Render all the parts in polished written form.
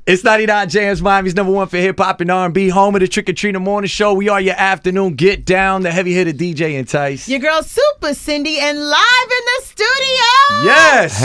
It's 99 JAMZ, Miami's #1 for hip hop and R&B, home of the Trick or Treat in the Morning Show. We are your afternoon get down, the heavy hitter DJ Entice. Your girl Super Cindy, and live in the studio. Yes.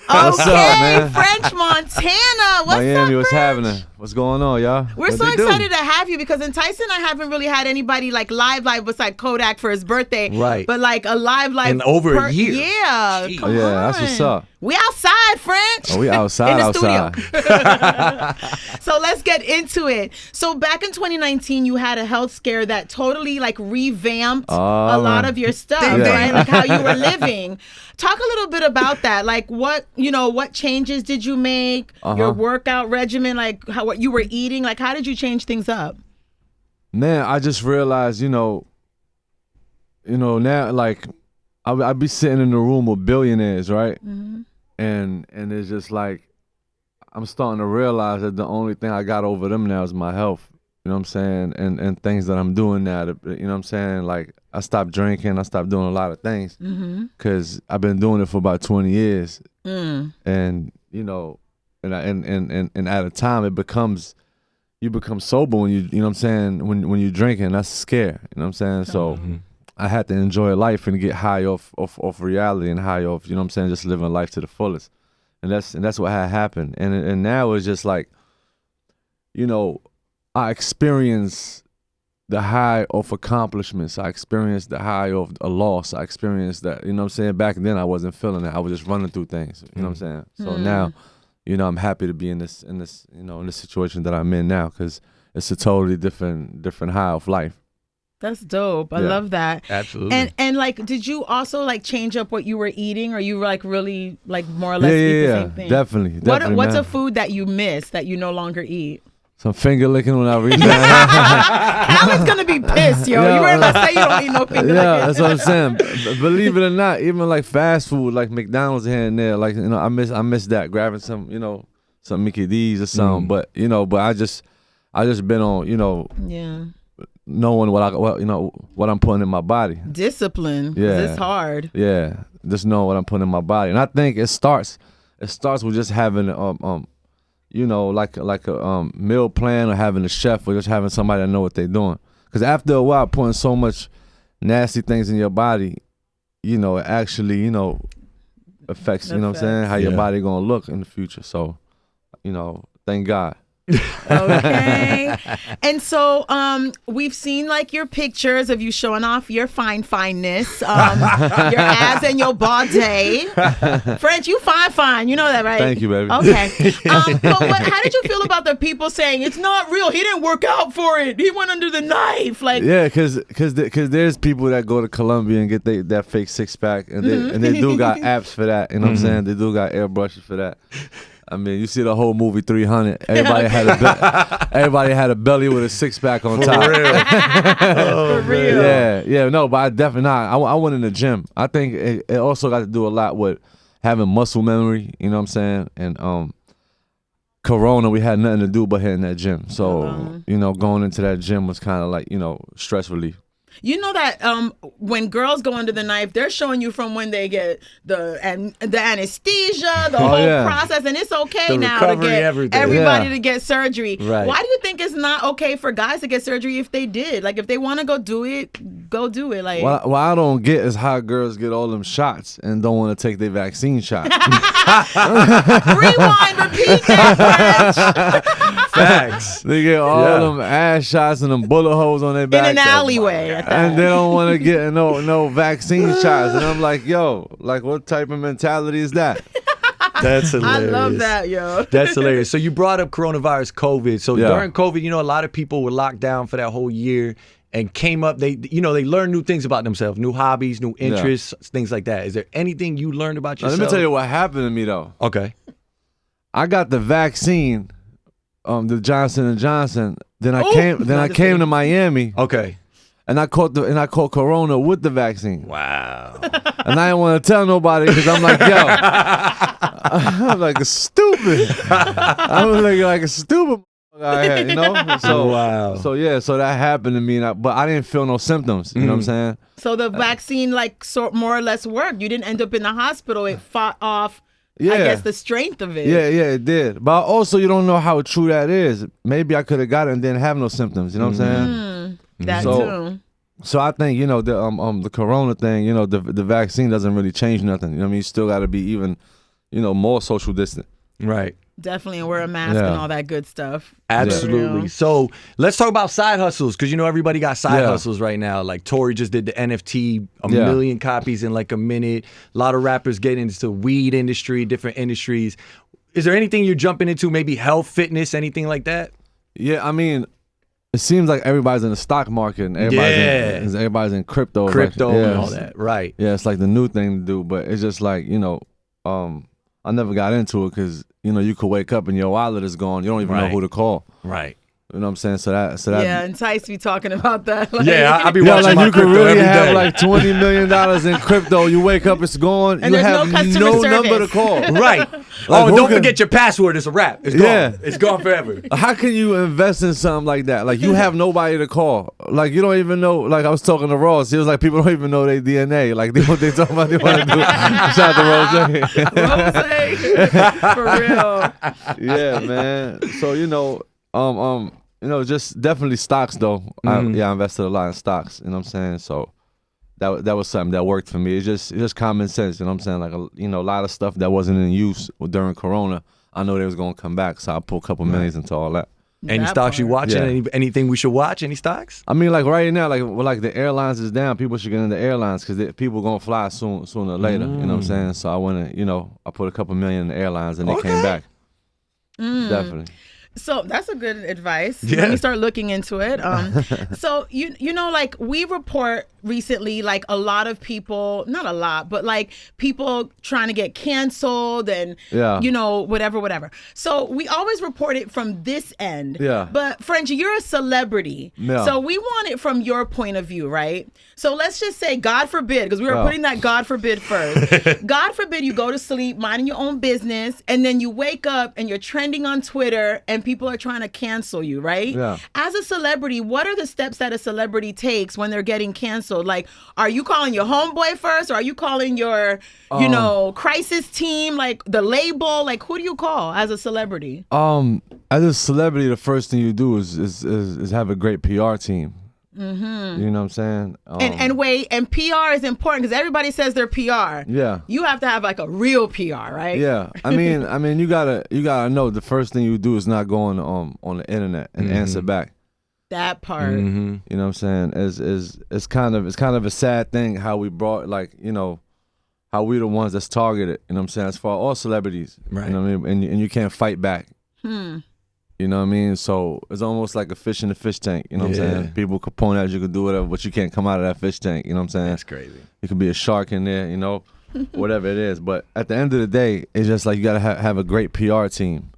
What's up, man? French Montana. What's Miami, up, what's French? happening? What's going on, y'all? We're so excited to have you because in Tyson, I haven't really had anybody like live besides Kodak for his birthday. Right. But like a live in over a year. Yeah. Jeez. Come on. That's what's up. We outside, French. Oh, we outside, in the outside. studio. So let's get into it. So back in 2019, you had a health scare that totally like revamped a lot of your stuff, right? Like how you were living. Talk a little bit about that. Like what changes did you make? Your workout regimen, like what you were eating, like how did you change things up? Man, I just realized, now like I'd be sitting in the room with billionaires, right? Mm-hmm. And it's just like I'm starting to realize that the only thing I got over them now is my health. You know what I'm saying? And things that I'm doing now. You know what I'm saying? Like I stopped drinking. I stopped doing a lot of things because I've been doing it for about 20 years. And and at a time it becomes you become sober when you know what I'm saying, when you're drinking. That's scary. You know what I'm saying? So I had to enjoy life and get high off reality and high off, you know what I'm saying, just living life to the fullest. And that's what had happened. And now it's just like, I experienced the high of accomplishments. I experienced the high of a loss. I experienced that, you know what I'm saying? Back then I wasn't feeling it. I was just running through things. You know what I'm saying? So now, I'm happy to be in this situation that I'm in now because it's a totally different high of life. That's dope. I love that. Absolutely. And like, did you also like change up what you were eating, or you were like really like more or less eat the same thing? Definitely. What's man. a food that you miss that you no longer eat? Some finger licking when I reach down. Alan's gonna be pissed, yo. You were about to say you don't eat no finger licking. That's what I'm saying. Believe it or not, even like fast food, like McDonald's here and there, like I miss that, grabbing some some Mickey D's or something. But I just been on knowing what I'm putting in my body. Discipline. Yeah, it's hard. Yeah, just know what I'm putting in my body, and I think it starts with just having like a meal plan, or having a chef, or just having somebody that know what they're doing. Because after a while, putting so much nasty things in your body, it actually affects what I'm saying, how your body gonna look in the future. So thank God. Okay. And so we've seen like your pictures of you showing off your fineness, your abs and your body. French, you fine. You know that, right? Thank you, baby. Okay. But how did you feel about the people saying it's not real? He didn't work out for it. He went under the knife. Like, yeah, because there's people that go to Colombia and get that fake 6-pack, and they do got apps for that. You know what I'm saying? They do got airbrushes for that. I mean, you see the whole movie 300. Everybody had a belly with a 6-pack on top. For real. For real. Yeah. No, but I definitely not. I went in the gym. I think it also got to do a lot with having muscle memory. You know what I'm saying? And Corona, we had nothing to do but hitting that gym. So going into that gym was kind of like stress relief. You know that when girls go under the knife, they're showing you from when they get the anesthesia, the whole process, and it's okay the now to get everybody to get surgery. Right. Why do you think it's not okay for guys to get surgery if they did? Like, if they want to go do it, go do it. Like, what I don't get is how girls get all them shots and don't want to take their vaccine shot. Rewind, repeat that, French. Facts. They get all them ass shots and them bullet holes on their back. In an alleyway. And they don't want to get no vaccine shots. And I'm like, yo, like what type of mentality is that? That's hilarious. I love that, yo. That's hilarious. So you brought up coronavirus, COVID. So during COVID, a lot of people were locked down for that whole year and came up. They learned new things about themselves, new hobbies, new interests, things like that. Is there anything you learned about yourself? Let me tell you what happened to me though. Okay. I got the vaccine, the Johnson & Johnson. Then I came to Miami. Okay. And I caught Corona with the vaccine. Wow. And I didn't want to tell nobody because I'm like, yo, I'm like a stupid. I was like a stupid I had, So wow. So that happened to me, but I didn't feel no symptoms. You know what I'm saying? So the vaccine more or less worked. You didn't end up in the hospital. It fought off I guess, the strength of it. Yeah, it did. But also, you don't know how true that is. Maybe I could have got it and didn't have no symptoms. You know what I'm saying? That too. So I think, the corona thing, the vaccine doesn't really change nothing. You know what I mean? You still got to be even, more social distant. Right. Definitely, and wear a mask and all that good stuff. Absolutely. Yeah. So let's talk about side hustles, because everybody got side hustles right now. Like Tory just did the NFT, a million copies in like a minute. A lot of rappers getting into weed industry, different industries. Is there anything you're jumping into? Maybe health, fitness, anything like that? Yeah, I mean, it seems like everybody's in the stock market and everybody's in crypto. And all that. Right. Yeah, it's like the new thing to do, but it's just like, I never got into it because, you could wake up and your wallet is gone. You don't even know who to call. Right. You know what I'm saying? So that yeah, and Tice be talking about that. Like, I be watching like my you could crypto really every have day. like $20 million in crypto. You wake up, it's gone. And you there's have no customer number to call. Right. Like, Don't forget your password. It's a wrap. It's gone. Yeah. It's gone forever. How can you invest in something like that? Like you have nobody to call. Like you don't even know. Like I was talking to Ross. He was like, people don't even know their DNA. Like they what they talking about. They want to do. Shout out to Rose. For real. Yeah, man. So just definitely stocks though. I invested a lot in stocks. You know what I'm saying? So that was something that worked for me. It's just common sense. You know what I'm saying? Like a lot of stuff that wasn't in use during Corona, I know they was gonna come back. So I put a couple millions into all that. Any stocks you watching? Yeah. Anything we should watch? Any stocks? I mean, like right now, like the airlines is down. People should get into airlines because people gonna fly sooner or later. You know what I'm saying? So I went to, I put a couple million in the airlines and they came back. Definitely. So that's a good advice. Yeah. Let me start looking into it. So like we report recently, like a lot of people, not a lot, but like people trying to get canceled and whatever. So we always report it from this end. Yeah. But Frenchie, you're a celebrity. Yeah. So we want it from your point of view, right? So let's just say, God forbid, because we were putting that God forbid first. God forbid you go to sleep minding your own business and then you wake up and you're trending on Twitter and people are trying to cancel you, right? Yeah. As a celebrity, what are the steps that a celebrity takes when they're getting canceled? Like, are you calling your homeboy first? Or are you calling your, crisis team, like the label? Like, who do you call as a celebrity? As a celebrity, the first thing you do is have a great PR team. Mm-hmm. You know what I'm saying? And PR is important because everybody says they're PR. Yeah. You have to have like a real PR, right? Yeah. I mean, you gotta know the first thing you do is not go on the internet and answer back. That part. Mm-hmm. You know what I'm saying? It's kind of a sad thing how we brought how we the ones that's targeted. You know what I'm saying? As far as all celebrities, right? You know what I mean? And you can't fight back. You know what I mean? So it's almost like a fish in a fish tank. You know what I'm saying? People could point at you, could do whatever, but you can't come out of that fish tank. You know what I'm saying? That's crazy. You could be a shark in there, whatever it is. But at the end of the day, it's just like you gotta have a great PR team.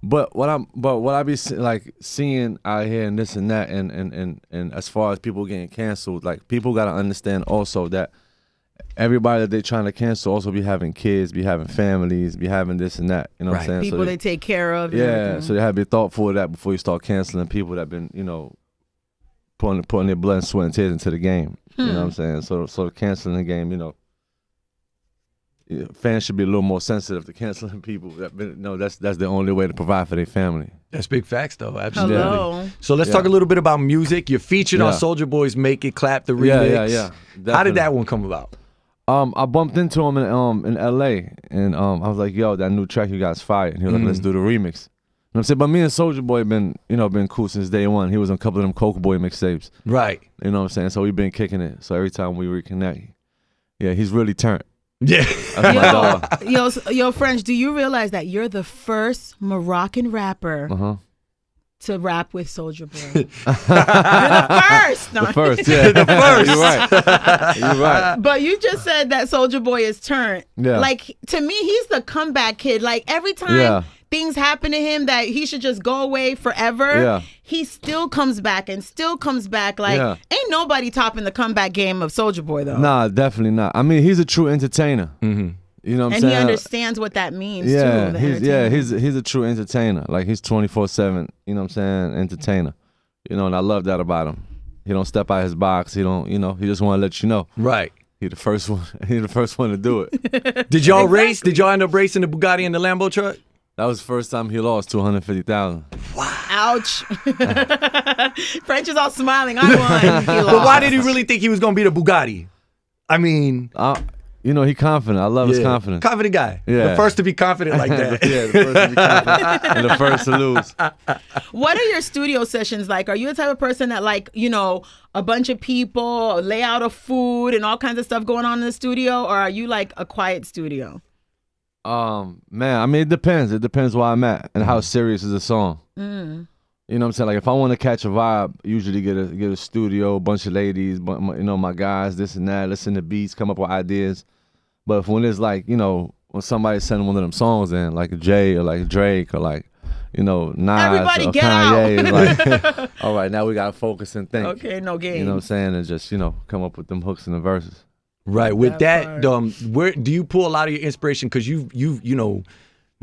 But what I be seeing out here and this and that, and as far as people getting canceled, like people gotta understand also that everybody that they trying to cancel also be having kids, be having families, be having this and that. You know what I'm saying? People so they take care of. Yeah, so they have to be thoughtful of that before you start canceling people that been, putting their blood and sweat and tears into the game. You know what I'm saying? So canceling the game, fans should be a little more sensitive to canceling people. That's the only way to provide for their family. That's big facts, though. Absolutely. Hello. So let's talk a little bit about music. You're featured on Soulja Boy's "Make It Clap" the remix. Yeah. Definitely. How did that one come about? I bumped into him in LA, and I was like, "Yo, that new track you guys fired." And he was like, "Let's do the remix." You know what I'm saying? But me and Soulja Boy been cool since day one. He was on a couple of them Coke Boy mixtapes. Right. You know what I'm saying? So we've been kicking it. So every time we reconnect, he's really turned. Yeah. That's my dog. Yo, French, do you realize that you're the first Moroccan rapper to rap with Soulja Boy? You're the first. No. The first, yeah. The first. You're right. But you just said that Soulja Boy is turned. Yeah. Like, to me, he's the comeback kid. Like, every time things happen to him that he should just go away forever, he still comes back and still comes back. Like, ain't nobody topping the comeback game of Soulja Boy, though. Nah, definitely not. I mean, he's a true entertainer. Mm-hmm. You know what I'm and saying? he understands what that means, yeah, too. He's a true entertainer. Like, he's 24/7, you know what I'm saying, entertainer. And I love that about him. He don't step out his box. He don't, he just want to let you know. Right. He the first one. He the first one to do it. Did y'all race? Did y'all end up racing the Bugatti and the Lambo truck? That was the first time he lost $250,000. Wow. Ouch. French is all smiling. I won. But why did he really think he was gonna beat a Bugatti? I mean, you know, he confident. I love his confidence. Confident guy. Yeah. The first to be confident like that. Yeah, the first to be confident and the first to lose. What are your studio sessions like? Are you the type of person that, like, you know, a bunch of people, layout of food and all kinds of stuff going on in the studio? Or are you like a quiet studio? Man, I mean, it depends. It depends where I'm at and how serious is the song. You know what I'm saying? Like, if I want to catch a vibe, usually get a studio, a bunch of ladies, you know, my guys, this and that, listen to beats, come up with ideas. But if when it's like, you know, when somebody's sending one of them songs in, like Jay or like Drake or like, you know, Nas Everybody or get Kanye, it's like, all right, now we got to focus and think. Okay, no games. You know what I'm saying? And just, you know, come up with them hooks and the verses. Right. With that, where do you pull a lot of your inspiration? Because you know,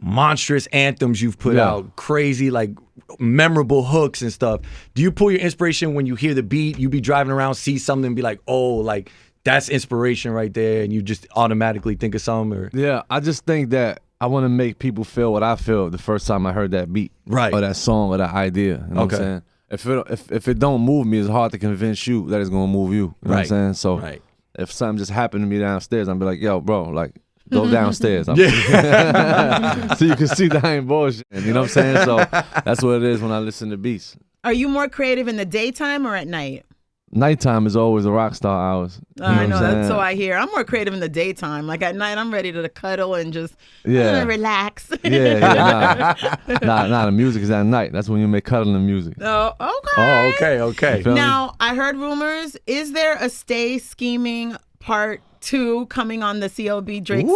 monstrous anthems you've put out, crazy, like memorable hooks and stuff. Do you pull your inspiration when you hear the beat? You be driving around, see something, and be like, oh, like that's inspiration right there, and you just automatically think of something? Or yeah, I just think that I want to make people feel what I feel the first time I heard that beat, right, or that song, or that idea. You know what I'm saying? If it don't move me, it's hard to convince you that it's gonna move you. You know what I'm saying? So if something just happened to me downstairs, I'm be like, yo, bro, like, go downstairs. So you can see that I ain't bullshit. You know what I'm saying? So that's what it is when I listen to beats. Are you more creative in the daytime or at night? Nighttime is always the rock star hours. I know, that's so I hear. I'm more creative in the daytime. Like at night, I'm ready to cuddle and just relax. Nah, the music is at night. That's when you make cuddling music. Oh, okay. Oh, okay. Now, I heard rumors. Is there a Stay Scheming Part 2 coming on the CLB Drake's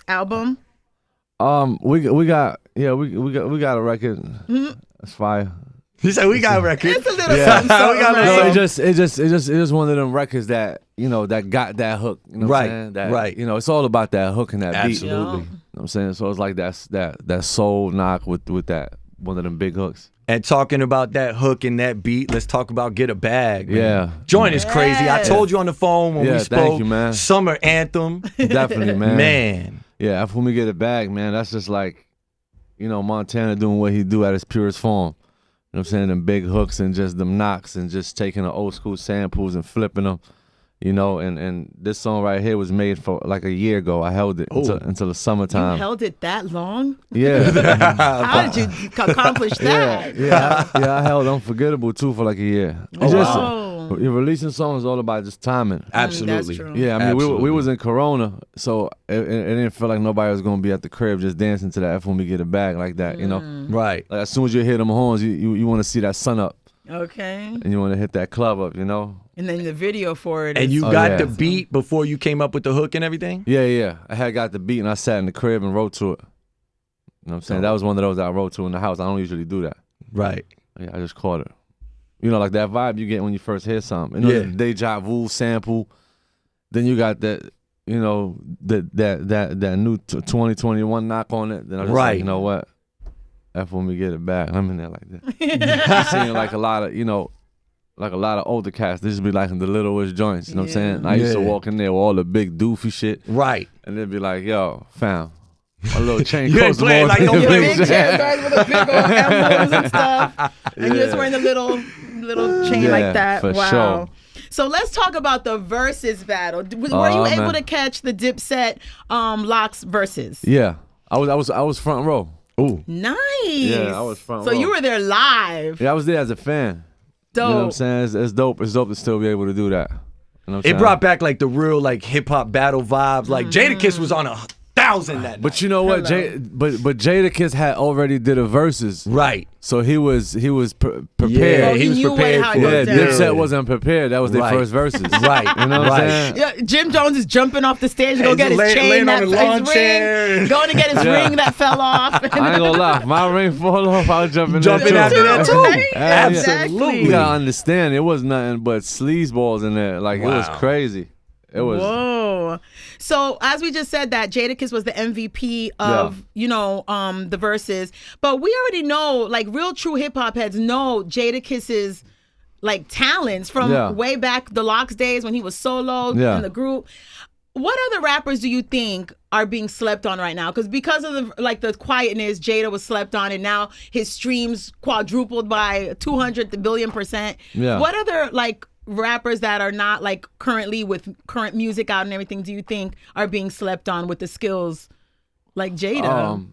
album? We got a record. That's fire. He said we got a record. It's a little something. It's just one of them records that, you know, that got that hook. You know what I'm saying? That, you know, it's all about that hook and that beat. Absolutely. You know what I'm saying? So it's like that soul knock with that one of them big hooks. And talking about that hook and that beat, let's talk about Get a Bag. Man. Yeah. Joint is crazy. I told you on the phone when we spoke. Thank you, man. Summer anthem. Definitely, man. Man. Yeah, after we get a bag, man, that's just like, you know, Montana doing what he do at his purest form. You know what I'm saying? Them big hooks and just them knocks and just taking the old school samples and flipping them. You know, and this song right here was made for like a year ago. I held it until the summertime. You held it that long? Yeah. How did you accomplish that? Yeah, I held Unforgettable too for like a year. You're releasing songs all about just timing. Absolutely. That's true. Yeah, I mean, we was in Corona, so it didn't feel like nobody was gonna be at the crib just dancing to that F when we get it back like that, you know? Right. Like as soon as you hear them horns, you want to see that sun up. Okay. And you want to hit that club up, you know? And then the video for it. And you got the beat before you came up with the hook and everything? Yeah. I had got the beat and I sat in the crib and wrote to it. You know what I'm saying? That was one of those that I wrote to in the house. I don't usually do that. Right. Yeah, I just caught it. You know, like that vibe you get when you first hear something. You know, the Deja Vu sample. Then you got that, you know, that new 2021 knock on it. Then I was like, you know what? F when we get it back. I'm in there like that. I'm seeing like a lot of, you know, like a lot of older cats. This would be like in the littlest joints. You know what I'm saying? I used to walk in there with all the big doofy shit. Right. And they'd be like, yo, fam. A little chain you costs more like than big chain with a big old emblems and stuff. And you're just wearing a little chain like that. For wow. Sure. So let's talk about the versus battle. Were you able to catch the Dipset Locks versus? Yeah. I was front row. Ooh. Nice. Yeah, I was front row. So you were there live. Yeah, I was there as a fan. Dope. You know what I'm saying? It's dope. It's dope to still be able to do that. You know what I'm saying? It brought back like the real like hip hop battle vibes. Like Jadakiss was on 1,000 that night. But you know what? But Jadakiss had already did a verses. Right. So he was prepared. Yeah, he was prepared for it. Yeah, Dipset wasn't prepared. That was their first verses. Right. You know what I'm saying? Yeah, Jim Jones is jumping off the stage to go get his chain that his ring. Going to get his ring that fell off. I ain't gonna lie. If my ring fall off, I was jumping after that too. Absolutely. You gotta understand, it was nothing but sleazeballs in there. Like it was crazy. It was. Whoa. So as we just said that Jadakiss was the MVP of, you know, the verses, but we already know, like real true hip hop heads know Jadakiss's like talents from way back the Locks days when he was solo in the group. What other rappers do you think are being slept on right now? Because of the quietness, Jada was slept on, and now his streams quadrupled by 200 billion%. Yeah. What other like rappers that are not like currently with current music out and everything do you think are being slept on with the skills like Jada?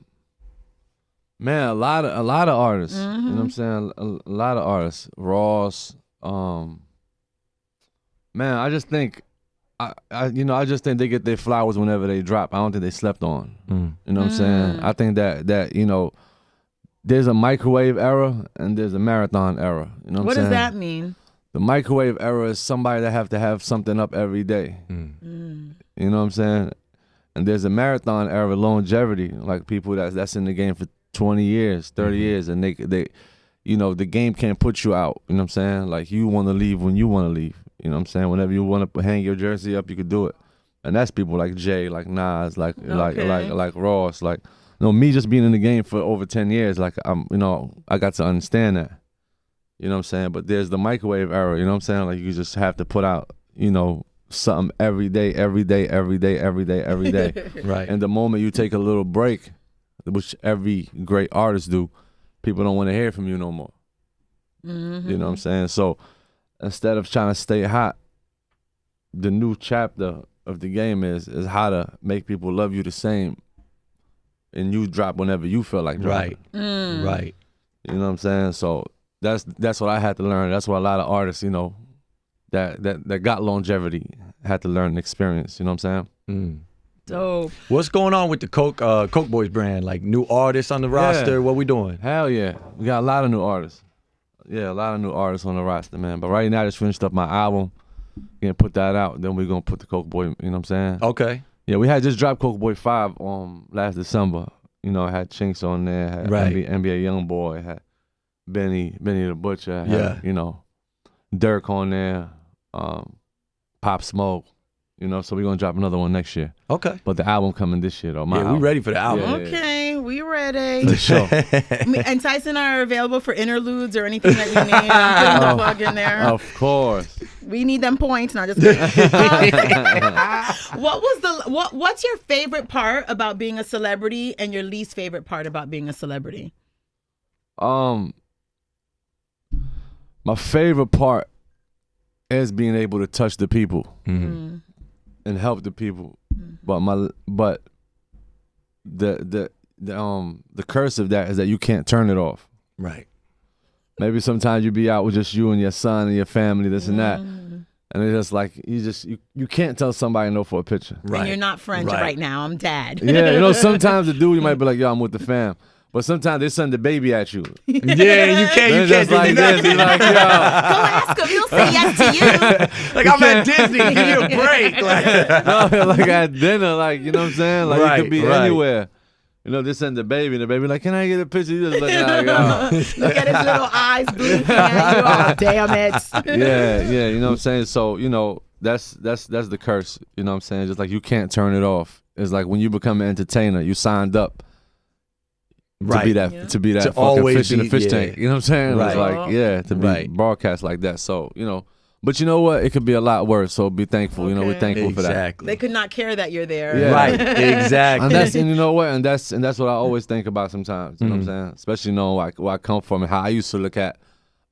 Man, a lot of artists. You know what I'm saying? A lot of artists. Ross. Man, I just think. I just think they get their flowers whenever they drop. I don't think they slept on. You know what I'm saying? I think that there's a microwave era and there's a marathon era. You know what I'm saying? What does that mean? The microwave era is somebody that have to have something up every day. You know what I'm saying? And there's a marathon era, longevity, like people that's in the game for 20 years, 30 years, and they the game can't put you out. You know what I'm saying? Like you want to leave when you want to leave. You know what I'm saying? Whenever you want to hang your jersey up, you could do it. And that's people like Jay, like Nas, like Ross, like me just being in the game for over 10 years, like I got to understand that. You know what I'm saying? But there's the microwave era, you know what I'm saying? Like you just have to put out, something every day. Right. And the moment you take a little break, which every great artist do, people don't want to hear from you no more. You know what I'm saying? So instead of trying to stay hot, the new chapter of the game is how to make people love you the same, and you drop whenever you feel like dropping. Right. You know what I'm saying? So that's what I had to learn. That's what a lot of artists, that got longevity had to learn and experience. You know what I'm saying? Dope. What's going on with the Coke Boys brand? Like new artists on the roster? What we doing? Hell yeah, we got a lot of new artists. Yeah, a lot of new artists on the roster, man. But right now, I just finished up my album. Gonna put that out. Then we're gonna put the Coke Boy. You know what I'm saying? Okay. Yeah, we had just dropped Coke Boy 5 last December. I had Chinks on there. Had NBA Youngboy. Had Benny the Butcher. Had, Dirk on there. Pop Smoke. So we're gonna drop another one next year. Okay. But the album coming this year though. We ready for the album. Okay, we ready. For sure. And Tyson are available for interludes or anything that you need. I'm putting the plug in there. Of course. We need them points. Not just kidding. What's your favorite part about being a celebrity and your least favorite part about being a celebrity? My favorite part is being able to touch the people. And help the people, but the curse of that is that you can't turn it off. Right. Maybe sometimes you be out with just you and your son and your family, this and that, and it's just like you can't tell somebody no for a picture. Right. And you're not friends right now. I'm dad. Yeah, sometimes the dude you might be like, yo, I'm with the fam. But sometimes they send the baby at you. Yeah, you can't just like this. You're like, yo. Go ask him. He'll say yes to you. Like, I'm at Disney. Give me a break. Like at dinner, like, you know what I'm saying? Like, you could be anywhere. They send the baby, and the baby like, can I get a picture? You just look like, look at his little eyes blinking at you. Oh, damn it. Yeah, you know what I'm saying? So, that's the curse. You know what I'm saying? Just like you can't turn it off. It's like when you become an entertainer, you signed up. To be that to fucking fish in the fish tank. You know what I'm saying? Right. It's like, to be broadcast like that. So, but you know what? It could be a lot worse. So be thankful. Okay. We're thankful for that. Exactly. They could not care that you're there. Yeah. Right. Exactly. And you know what? And that's what I always think about sometimes. You know what I'm saying? Especially knowing where I come from and how I used to look at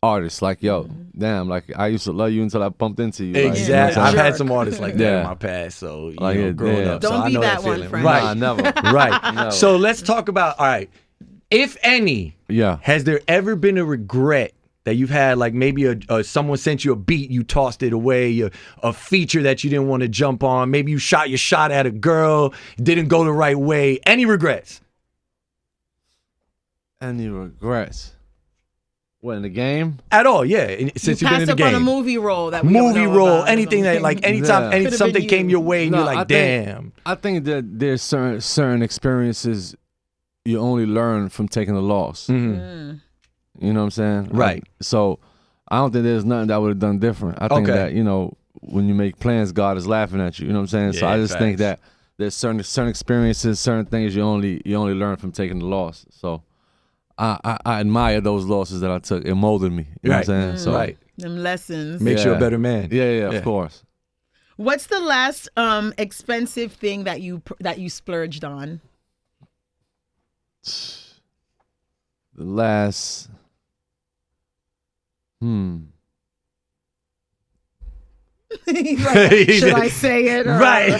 artists. Like, yo, damn, like I used to love you until I bumped into you. Exactly. Like, I've had some artists like that in my past. So growing up. Don't so I be know that one, feeling. friend. Right. Nah, never. Right. No. So let's talk about, all right, if any, has there ever been a regret that you've had, like maybe someone sent you a beat, you tossed it away, a feature that you didn't want to jump on, maybe you shot your shot at a girl, didn't go the right way. Any regrets? Any regrets? What, in the game? At all, yeah. Since you've been in the game. On a movie role that we movie don't know role, about, anything that, like, anytime something came your way and you're like, damn. I think that there's certain experiences you only learn from taking a loss. You know what I'm saying? Right. So I don't think there's nothing that I would have done different. I think that, when you make plans, God is laughing at you. You know what I'm saying? So I just think that there's certain experiences, certain things you only learn from taking the loss. So I admire those losses that I took. It molded me. You know what I'm saying? So Them lessons. Makes you a better man. Yeah, of course. What's the last expensive thing that you splurged on? The last. He's like, should I say it? Or? Right.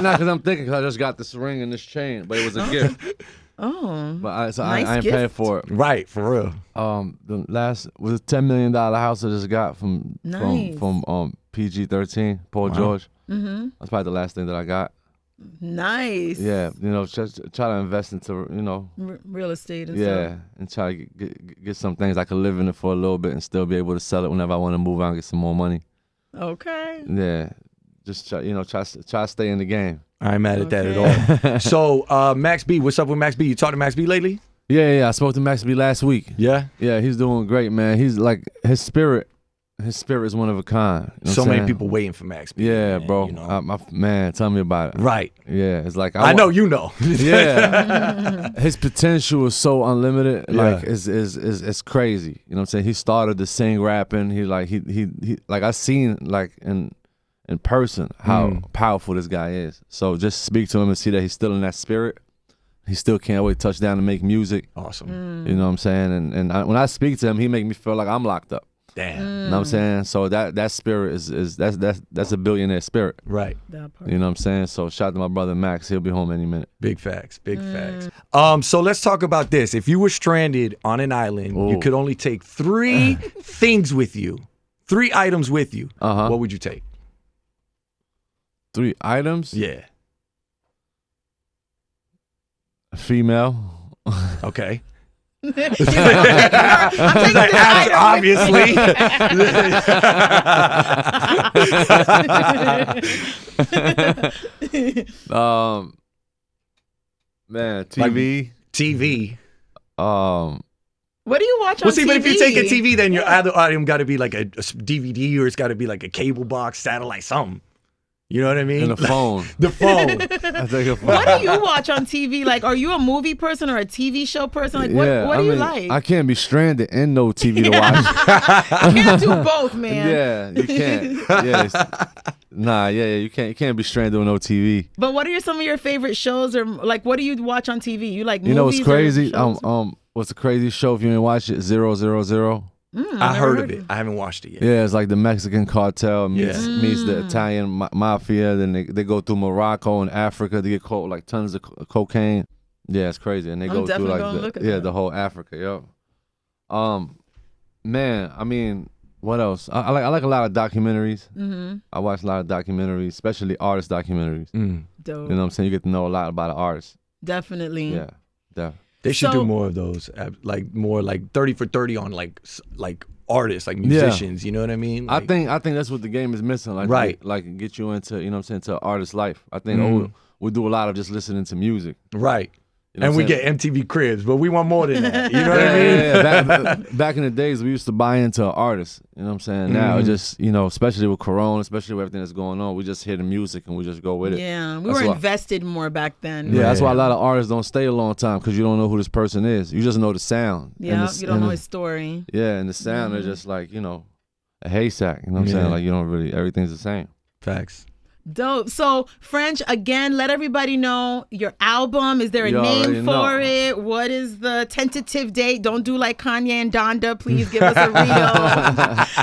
Not because I'm thinking, because I just got this ring and this chain, but it was a gift. Oh. But nice I ain't paying for it. Right, for real. The last was a $10 million house I just got from PG-13, Paul George. Mm-hmm. That's probably the last thing that I got. Nice. Yeah, just try to invest into real estate and stuff. And try to get some things I could live in it for a little bit and still be able to sell it whenever I want to move out and get some more money. Okay. Yeah, just try to stay in the game. I ain't mad at that at all. So Max B, what's up with Max B? You talked to Max B lately? Yeah. I spoke to Max B last week. Yeah? Yeah, he's doing great, man. He's like his spirit is one of a kind. You know so many people waiting for Max B. Yeah, man, bro. You know? Man, tell me about it. Right. Yeah, it's like I know you know. Yeah. His potential is so unlimited. Like it's crazy. You know what I'm saying? He started to sing rapping. He like I seen like in person how powerful this guy is. So just speak to him and see that he's still in that spirit. He still can't wait to touch down and make music. Awesome. You know what I'm saying? And when I speak to him, he make me feel like I'm locked up. Damn. You know what I'm saying? So that spirit is that's a billionaire spirit. Right. That part. You know what I'm saying? So shout out to my brother Max. He'll be home any minute. Big facts. Big facts. So let's talk about this. If you were stranded on an island, you could only take 3 things with you. 3 items with you. What would you take? 3 items? Yeah. A female. Okay. I'm taking this item Obviously. Man, TV. TV. What do you watch on TV? Well, see, but if you take a TV, then your other item got to be like a DVD, or it's got to be like a cable box, satellite, something. You know what I mean? And a phone. The phone. I take a phone. What do you watch on TV? Like, are you a movie person or a TV show person? Like, what do you like? I can't be stranded and no TV to watch. You can't do both, man. Yeah, you can't. You can't. You can't be stranded with no TV. But what are some of your favorite shows, or like, what do you watch on TV? You like movies? You know what's crazy? Or what's a crazy show if you didn't watch it? 000. I heard of it. I haven't watched it yet. Yeah, it's like the Mexican cartel meets the Italian mafia. Then they go through Morocco and Africa to get caught like tons of cocaine. Yeah, it's crazy. And they go through like the whole Africa. Yo. Man, I mean, what else? I like a lot of documentaries. I watch a lot of documentaries, especially artist documentaries. Dope. You know what I'm saying? You get to know a lot about an artist. Definitely. Yeah, definitely. They should do more of those, like more like 30 for 30 on like artists, like musicians. You know what I mean? Like, I think that's what the game is missing. Like, like get you into, you know what I'm saying, to an artist's life. I think we do a lot of just listening to music. Right. You know and we get MTV Cribs, but we want more than that. You know what I mean? Yeah. Back in the days, we used to buy into an artist. You know what I'm saying? Now, it just, especially with Corona, especially with everything that's going on, we just hear the music and we just go with it. Yeah, we were invested more back then. Yeah, that's why a lot of artists don't stay a long time, because you don't know who this person is. You just know the sound. Yeah, you don't know his story. Yeah, and the sound is just like, a haystack. You know what I'm saying? Like, you don't really, everything's the same. Facts. Dope. So, French, again, let everybody know your album. Is there a name for it? What is the tentative date? Don't do like Kanye and Donda. Please give us a real,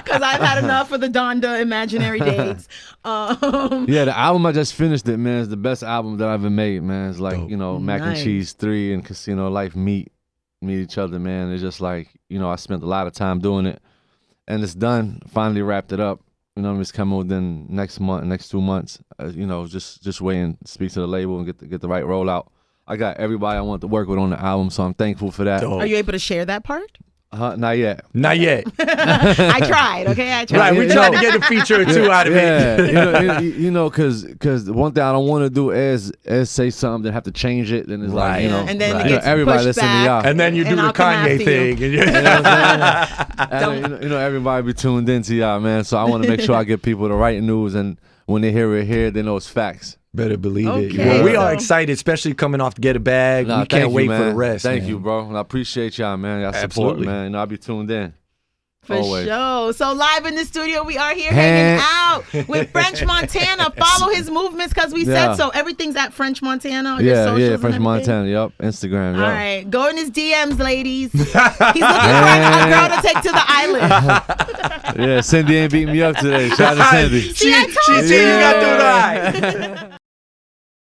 because I've had enough of the Donda imaginary dates. Yeah, the album I just finished it, man. It's the best album that I've ever made, man. It's like, Mac and Cheese 3 and Casino Life meet each other, man. It's just like, I spent a lot of time doing it, and it's done. Finally wrapped it up. It's coming within next 2 months. Just waiting to speak to the label and get the right rollout. I got everybody I want to work with on the album, so I'm thankful for that. Are you able to share that part? Not yet. Not yet. I tried. Okay, I tried. Right, we tried to get a feature or two out of it. Yeah, because one thing I don't want to do is say something then have to change it. Then it's like, and then it gets everybody pushed listen back, to y'all. And then you do the Kanye thing. And everybody be tuned into y'all, man. So I want to make sure I give people the right news, and when they hear it here, they know it's facts. Better believe it. Okay. Well, we are excited, especially coming off to Get a Bag. We can't wait for the rest. Thank you, bro. And I appreciate y'all, man. Y'all support, man. I'll be tuned in. For Always. sure. So live in the studio, we are here hanging out with French Montana. Follow his movements because we said so. Everything's at French Montana. Yeah, French Montana. Yep, Instagram. Yep. All right, go in his DMs, ladies. He's looking for a girl to take to the island. Yeah, Cindy ain't beating me up today. Shout out to Cindy. She got through the eye.